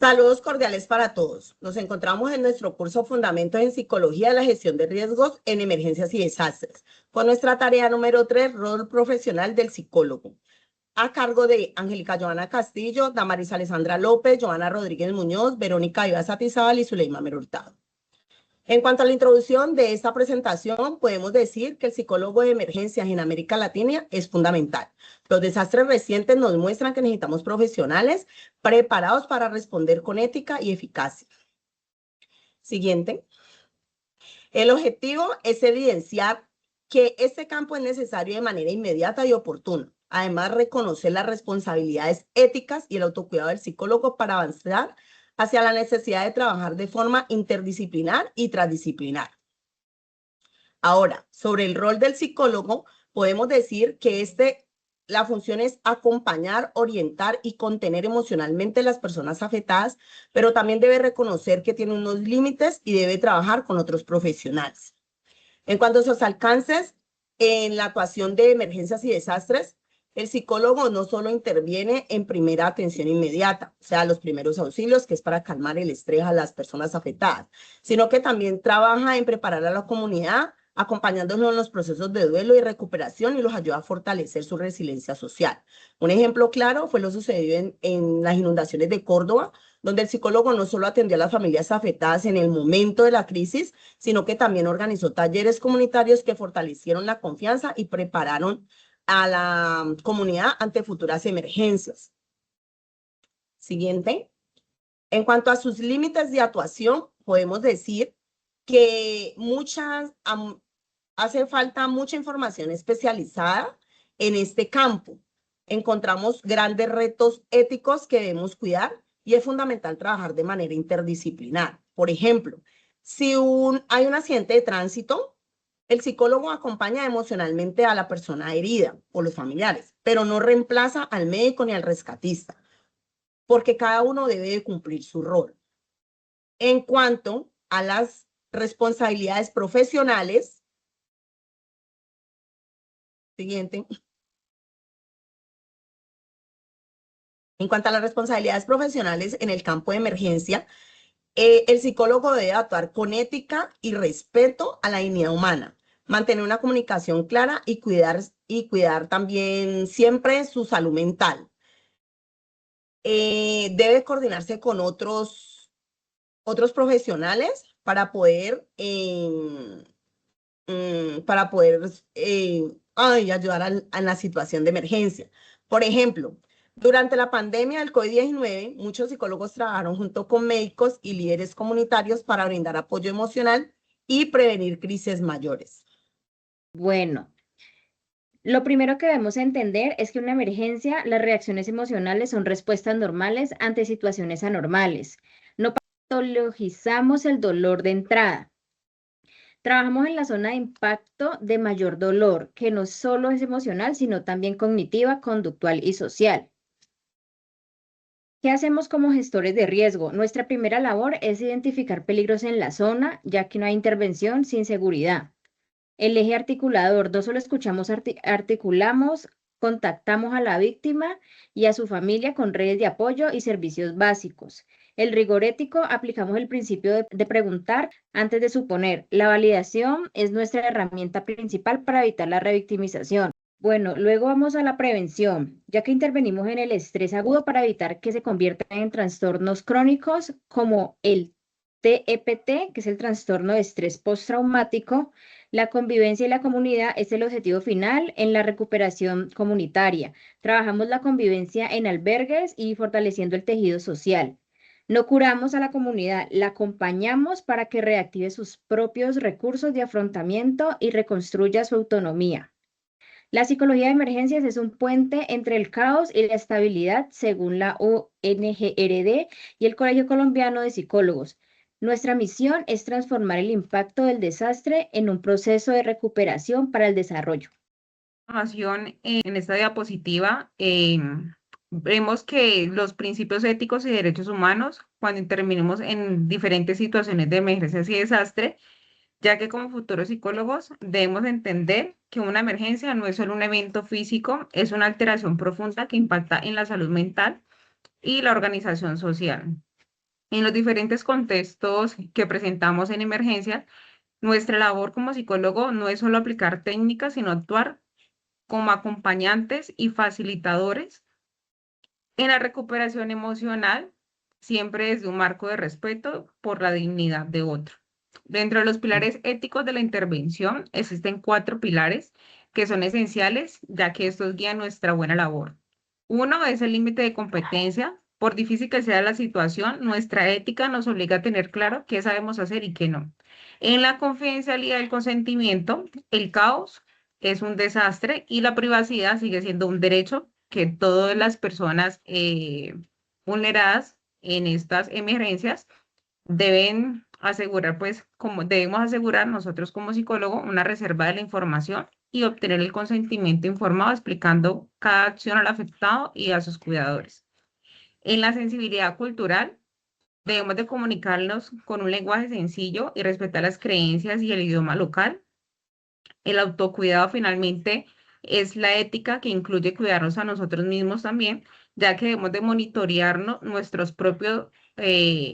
Saludos cordiales para todos. Nos encontramos en nuestro curso Fundamentos en Psicología de la Gestión de Riesgos en Emergencias y Desastres, con nuestra tarea número 3, rol profesional del psicólogo, a cargo de Angélica Joana Castillo, Damaris Alessandra López, Joana Rodríguez Muñoz, Verónica Ivas Atizabal y Zuleima Merhurtado. En cuanto a la introducción de esta presentación, podemos decir que el psicólogo de emergencias en América Latina es fundamental. Los desastres recientes nos muestran que necesitamos profesionales preparados para responder con ética y eficacia. Siguiente. El objetivo es evidenciar que este campo es necesario de manera inmediata y oportuna. Además, reconocer las responsabilidades éticas y el autocuidado del psicólogo para avanzar hacia la necesidad de trabajar de forma interdisciplinar y transdisciplinar. Ahora, sobre el rol del psicólogo, podemos decir que la función es acompañar, orientar y contener emocionalmente a las personas afectadas, pero también debe reconocer que tiene unos límites y debe trabajar con otros profesionales. En cuanto a sus alcances en la actuación de emergencias y desastres, el psicólogo no solo interviene en primera atención inmediata, o sea, los primeros auxilios, que es para calmar el estrés a las personas afectadas, sino que también trabaja en preparar a la comunidad, acompañándonos en los procesos de duelo y recuperación y los ayuda a fortalecer su resiliencia social. Un ejemplo claro fue lo sucedido en las inundaciones de Córdoba, donde el psicólogo no solo atendió a las familias afectadas en el momento de la crisis, sino que también organizó talleres comunitarios que fortalecieron la confianza y prepararon a la comunidad ante futuras emergencias. Siguiente. En cuanto a sus límites de actuación, podemos decir que hace falta mucha información especializada en este campo. Encontramos grandes retos éticos que debemos cuidar y es fundamental trabajar de manera interdisciplinar. Por ejemplo, si hay un accidente de tránsito, el psicólogo acompaña emocionalmente a la persona herida o los familiares, pero no reemplaza al médico ni al rescatista, porque cada uno debe de cumplir su rol. En cuanto a las responsabilidades profesionales, siguiente. En cuanto a las responsabilidades profesionales en el campo de emergencia, el psicólogo debe actuar con ética y respeto a la dignidad humana, mantener una comunicación clara y cuidar también siempre su salud mental. Debe coordinarse con otros profesionales para poder ayudar a la situación de emergencia. Por ejemplo, durante la pandemia del COVID-19, muchos psicólogos trabajaron junto con médicos y líderes comunitarios para brindar apoyo emocional y prevenir crisis mayores. Bueno, lo primero que debemos entender es que en una emergencia las reacciones emocionales son respuestas normales ante situaciones anormales. No patologizamos el dolor de entrada. Trabajamos en la zona de impacto de mayor dolor, que no solo es emocional, sino también cognitiva, conductual y social. ¿Qué hacemos como gestores de riesgo? Nuestra primera labor es identificar peligros en la zona, ya que no hay intervención sin seguridad. El eje articulador, no solo escuchamos, articulamos, contactamos a la víctima y a su familia con redes de apoyo y servicios básicos. El rigor ético, aplicamos el principio de preguntar antes de suponer. La validación es nuestra herramienta principal para evitar la revictimización. Bueno, luego vamos a la prevención, ya que intervenimos en el estrés agudo para evitar que se convierta en trastornos crónicos como el TEPT, que es el trastorno de estrés postraumático. La convivencia y la comunidad es el objetivo final en la recuperación comunitaria. Trabajamos la convivencia en albergues y fortaleciendo el tejido social. No curamos a la comunidad, la acompañamos para que reactive sus propios recursos de afrontamiento y reconstruya su autonomía. La psicología de emergencias es un puente entre el caos y la estabilidad, según la ONGRD y el Colegio Colombiano de Psicólogos. Nuestra misión es transformar el impacto del desastre en un proceso de recuperación para el desarrollo. En esta diapositiva vemos que los principios éticos y derechos humanos, cuando intervenimos en diferentes situaciones de emergencias y desastre, ya que como futuros psicólogos debemos entender que una emergencia no es solo un evento físico, es una alteración profunda que impacta en la salud mental y la organización social. En los diferentes contextos que presentamos en emergencias, nuestra labor como psicólogo no es solo aplicar técnicas, sino actuar como acompañantes y facilitadores en la recuperación emocional, siempre desde un marco de respeto por la dignidad de otro. Dentro de los pilares éticos de la intervención existen 4 pilares que son esenciales, ya que estos guían nuestra buena labor. Uno es el límite de competencia. Por difícil que sea la situación, nuestra ética nos obliga a tener claro qué sabemos hacer y qué no. En la confidencialidad del consentimiento, el caos es un desastre y la privacidad sigue siendo un derecho que todas las personas vulneradas en estas emergencias deben asegurar, pues, como debemos asegurar nosotros como psicólogos una reserva de la información y obtener el consentimiento informado explicando cada acción al afectado y a sus cuidadores. En la sensibilidad cultural, debemos de comunicarnos con un lenguaje sencillo y respetar las creencias y el idioma local. El autocuidado finalmente es la ética que incluye cuidarnos a nosotros mismos también, ya que debemos de monitorearnos nuestros propios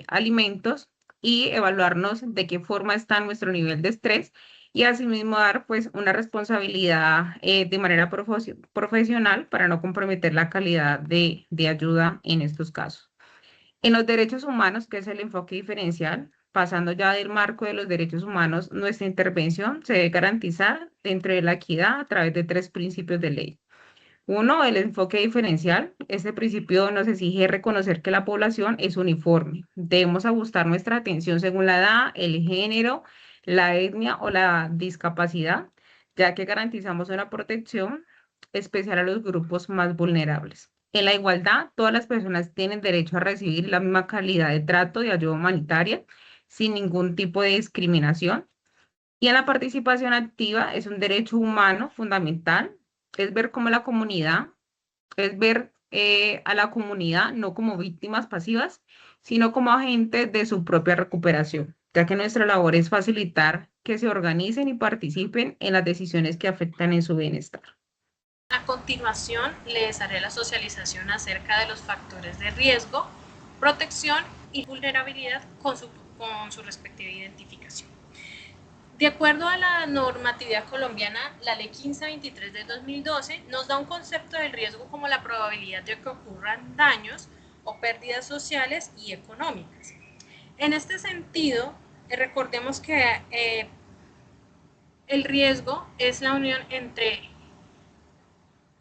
alimentos y evaluarnos de qué forma está nuestro nivel de estrés y asimismo dar pues una responsabilidad de manera profesional para no comprometer la calidad de ayuda en estos casos. En los derechos humanos, que es el enfoque diferencial, pasando ya del marco de los derechos humanos, nuestra intervención se debe garantizar dentro de la equidad a través de 3 principios de ley. Uno, el enfoque diferencial. Este principio nos exige reconocer que la población es uniforme. Debemos ajustar nuestra atención según la edad, el género, la etnia o la discapacidad, ya que garantizamos una protección especial a los grupos más vulnerables. En la igualdad, todas las personas tienen derecho a recibir la misma calidad de trato y ayuda humanitaria sin ningún tipo de discriminación. Y en la participación activa es un derecho humano fundamental, es ver cómo la comunidad, es ver a la comunidad no como víctimas pasivas, sino como agentes de su propia recuperación, ya que nuestra labor es facilitar que se organicen y participen en las decisiones que afectan en su bienestar. A continuación, les haré la socialización acerca de los factores de riesgo, protección y vulnerabilidad con su respectiva identificación. De acuerdo a la normatividad colombiana, la Ley 1523 de 2012 nos da un concepto del riesgo como la probabilidad de que ocurran daños o pérdidas sociales y económicas. En este sentido, recordemos que el riesgo es la unión entre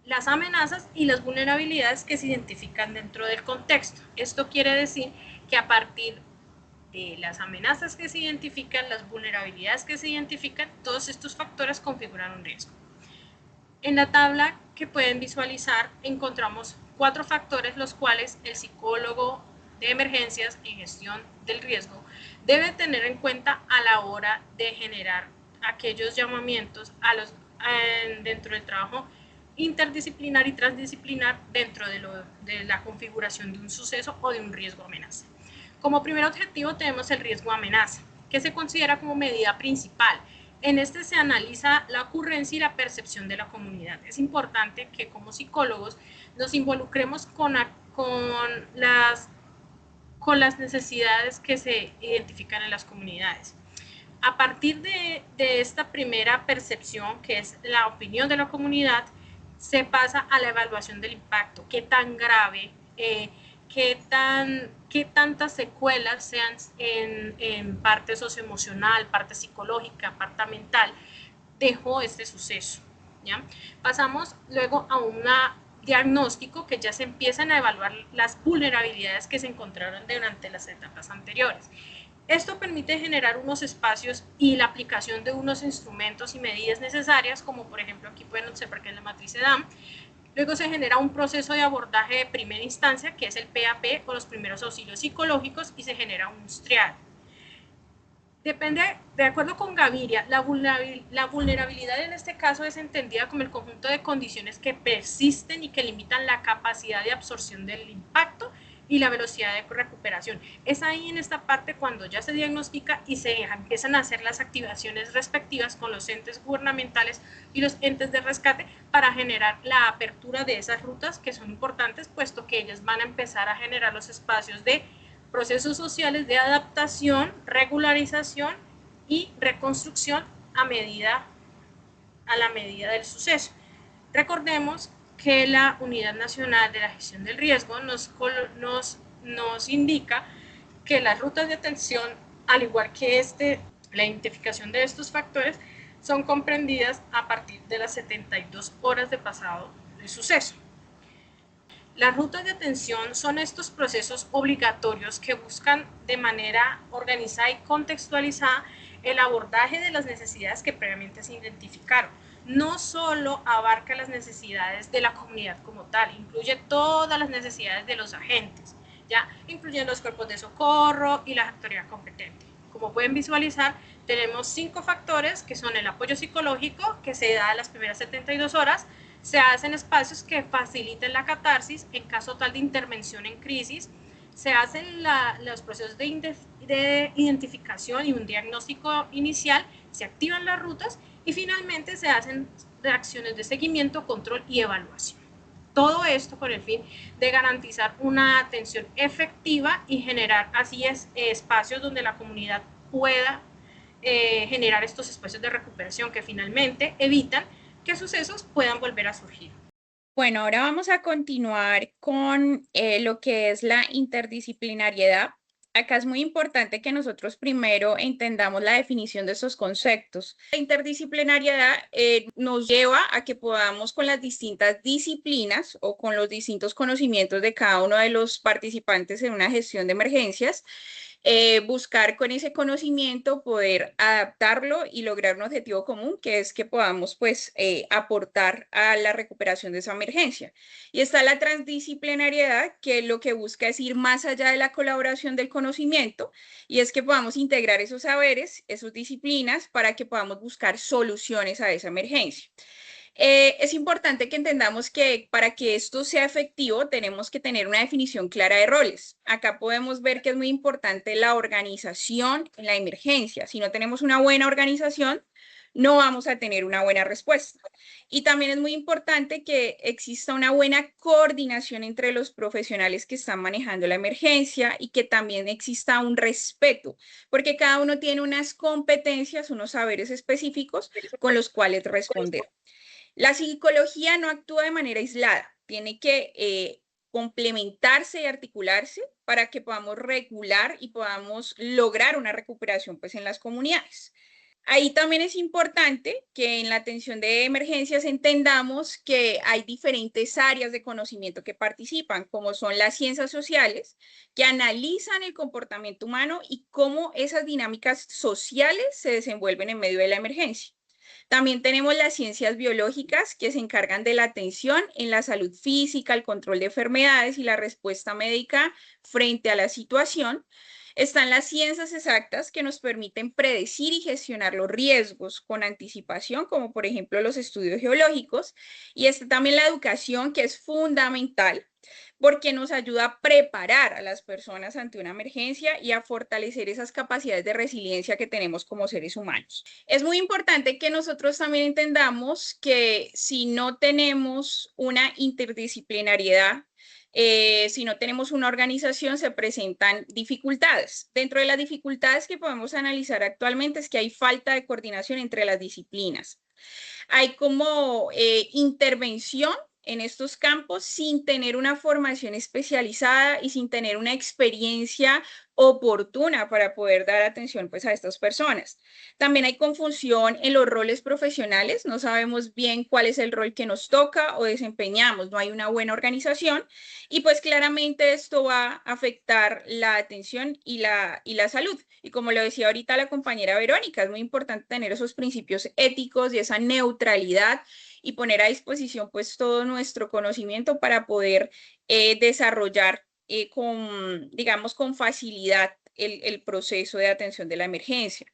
las amenazas y las vulnerabilidades que se identifican dentro del contexto. Esto quiere decir que a partir de las amenazas que se identifican, las vulnerabilidades que se identifican, todos estos factores configuran un riesgo. En la tabla que pueden visualizar encontramos 4 factores los cuales el psicólogo de emergencias en gestión del riesgo debe tener en cuenta a la hora de generar aquellos llamamientos dentro del trabajo interdisciplinar y transdisciplinar dentro de la configuración de un suceso o de un riesgo amenaza. Como primer objetivo tenemos el riesgo amenaza, que se considera como medida principal. En este se analiza la ocurrencia y la percepción de la comunidad. Es importante que como psicólogos nos involucremos con las necesidades que se identifican en las comunidades. A partir de esta primera percepción, que es la opinión de la comunidad, se pasa a la evaluación del impacto, qué tan grave, qué tantas secuelas sean en parte socioemocional, parte psicológica, parte mental, dejó este suceso, ¿ya? Pasamos luego a un diagnóstico que ya se empiezan a evaluar las vulnerabilidades que se encontraron durante las etapas anteriores. Esto permite generar unos espacios y la aplicación de unos instrumentos y medidas necesarias, como por ejemplo aquí pueden observar que es la matriz EDAM. Luego se genera un proceso de abordaje de primera instancia, que es el PAP o los primeros auxilios psicológicos, y se genera un triage. De acuerdo con Gaviria, la vulnerabilidad en este caso es entendida como el conjunto de condiciones que persisten y que limitan la capacidad de absorción del impacto y la velocidad de recuperación. Es ahí en esta parte cuando ya se diagnostica y se empiezan a hacer las activaciones respectivas con los entes gubernamentales y los entes de rescate para generar la apertura de esas rutas que son importantes, puesto que ellas van a empezar a generar los espacios de procesos sociales de adaptación, regularización y reconstrucción a la medida del suceso. Recordemos que la Unidad Nacional de la Gestión del Riesgo nos indica que las rutas de atención, al igual que la identificación de estos factores, son comprendidas a partir de las 72 horas de pasado del suceso. Las rutas de atención son estos procesos obligatorios que buscan de manera organizada y contextualizada el abordaje de las necesidades que previamente se identificaron. No solo abarca las necesidades de la comunidad como tal, incluye todas las necesidades de los agentes, ¿ya? Incluyendo los cuerpos de socorro y la autoridad competente. Como pueden visualizar, tenemos 5 factores que son el apoyo psicológico, que se da a las primeras 72 horas, se hacen espacios que faciliten la catarsis en caso tal de intervención en crisis, se hacen los procesos de identificación y un diagnóstico inicial, se activan las rutas y finalmente se hacen acciones de seguimiento, control y evaluación. Todo esto con el fin de garantizar una atención efectiva y generar así espacios donde la comunidad pueda generar estos espacios de recuperación que finalmente evitan que sucesos puedan volver a surgir. Bueno, ahora vamos a continuar con lo que es la interdisciplinariedad. Acá es muy importante que nosotros primero entendamos la definición de esos conceptos. La interdisciplinariedad nos lleva a que podamos con las distintas disciplinas o con los distintos conocimientos de cada uno de los participantes en una gestión de emergencias, buscar con ese conocimiento poder adaptarlo y lograr un objetivo común, que es que podamos pues aportar a la recuperación de esa emergencia. Y está la transdisciplinariedad, que lo que busca es ir más allá de la colaboración del conocimiento, y es que podamos integrar esos saberes, esas disciplinas, para que podamos buscar soluciones a esa emergencia. Es importante que entendamos que para que esto sea efectivo tenemos que tener una definición clara de roles. Acá podemos ver que es muy importante la organización en la emergencia. Si no tenemos una buena organización, no vamos a tener una buena respuesta. Y también es muy importante que exista una buena coordinación entre los profesionales que están manejando la emergencia y que también exista un respeto, porque cada uno tiene unas competencias, unos saberes específicos con los cuales responder. La psicología no actúa de manera aislada, tiene que complementarse y articularse para que podamos regular y podamos lograr una recuperación pues, en las comunidades. Ahí también es importante que en la atención de emergencias entendamos que hay diferentes áreas de conocimiento que participan, como son las ciencias sociales, que analizan el comportamiento humano y cómo esas dinámicas sociales se desenvuelven en medio de la emergencia. También tenemos las ciencias biológicas que se encargan de la atención en la salud física, el control de enfermedades y la respuesta médica frente a la situación. Están las ciencias exactas que nos permiten predecir y gestionar los riesgos con anticipación, como por ejemplo los estudios geológicos. Y está también la educación, que es fundamental porque nos ayuda a preparar a las personas ante una emergencia y a fortalecer esas capacidades de resiliencia que tenemos como seres humanos. Es muy importante que nosotros también entendamos que si no tenemos una interdisciplinariedad, si no tenemos una organización, se presentan dificultades. Dentro de las dificultades que podemos analizar actualmente es que hay falta de coordinación entre las disciplinas. Hay como intervención en estos campos sin tener una formación especializada y sin tener una experiencia oportuna para poder dar atención pues, a estas personas. También hay confusión en los roles profesionales, no sabemos bien cuál es el rol que nos toca o desempeñamos, no hay una buena organización y pues claramente esto va a afectar la atención y la salud. Y como lo decía ahorita la compañera Verónica, es muy importante tener esos principios éticos y esa neutralidad y poner a disposición pues todo nuestro conocimiento para poder desarrollar con facilidad el proceso de atención de la emergencia.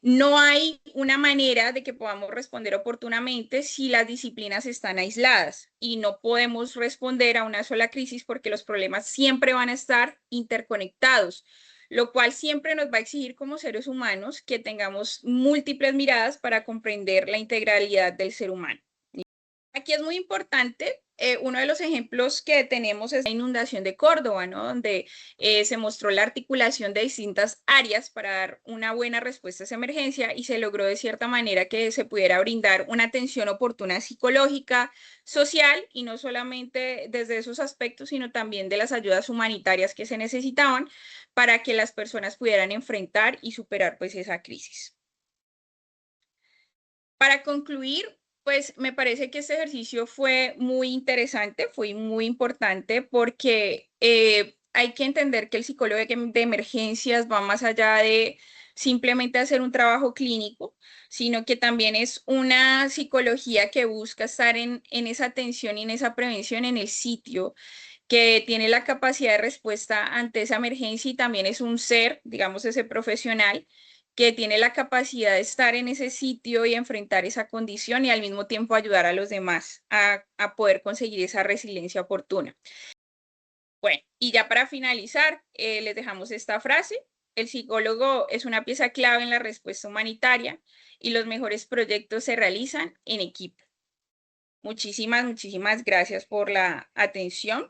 No hay una manera de que podamos responder oportunamente si las disciplinas están aisladas y no podemos responder a una sola crisis porque los problemas siempre van a estar interconectados, lo cual siempre nos va a exigir como seres humanos que tengamos múltiples miradas para comprender la integralidad del ser humano. Aquí es muy importante uno de los ejemplos que tenemos es la inundación de Córdoba, ¿no? Donde se mostró la articulación de distintas áreas para dar una buena respuesta a esa emergencia y se logró de cierta manera que se pudiera brindar una atención oportuna psicológica, social y no solamente desde esos aspectos, sino también de las ayudas humanitarias que se necesitaban para que las personas pudieran enfrentar y superar pues esa crisis. Para concluir, pues me parece que este ejercicio fue muy interesante, fue muy importante porque hay que entender que el psicólogo de emergencias va más allá de simplemente hacer un trabajo clínico, sino que también es una psicología que busca estar en esa atención y en esa prevención en el sitio, que tiene la capacidad de respuesta ante esa emergencia y también es un ser, digamos, ese profesional que tiene la capacidad de estar en ese sitio y enfrentar esa condición y al mismo tiempo ayudar a los demás a poder conseguir esa resiliencia oportuna. Bueno, y ya para finalizar, les dejamos esta frase. El psicólogo es una pieza clave en la respuesta humanitaria y los mejores proyectos se realizan en equipo. Muchísimas gracias por la atención.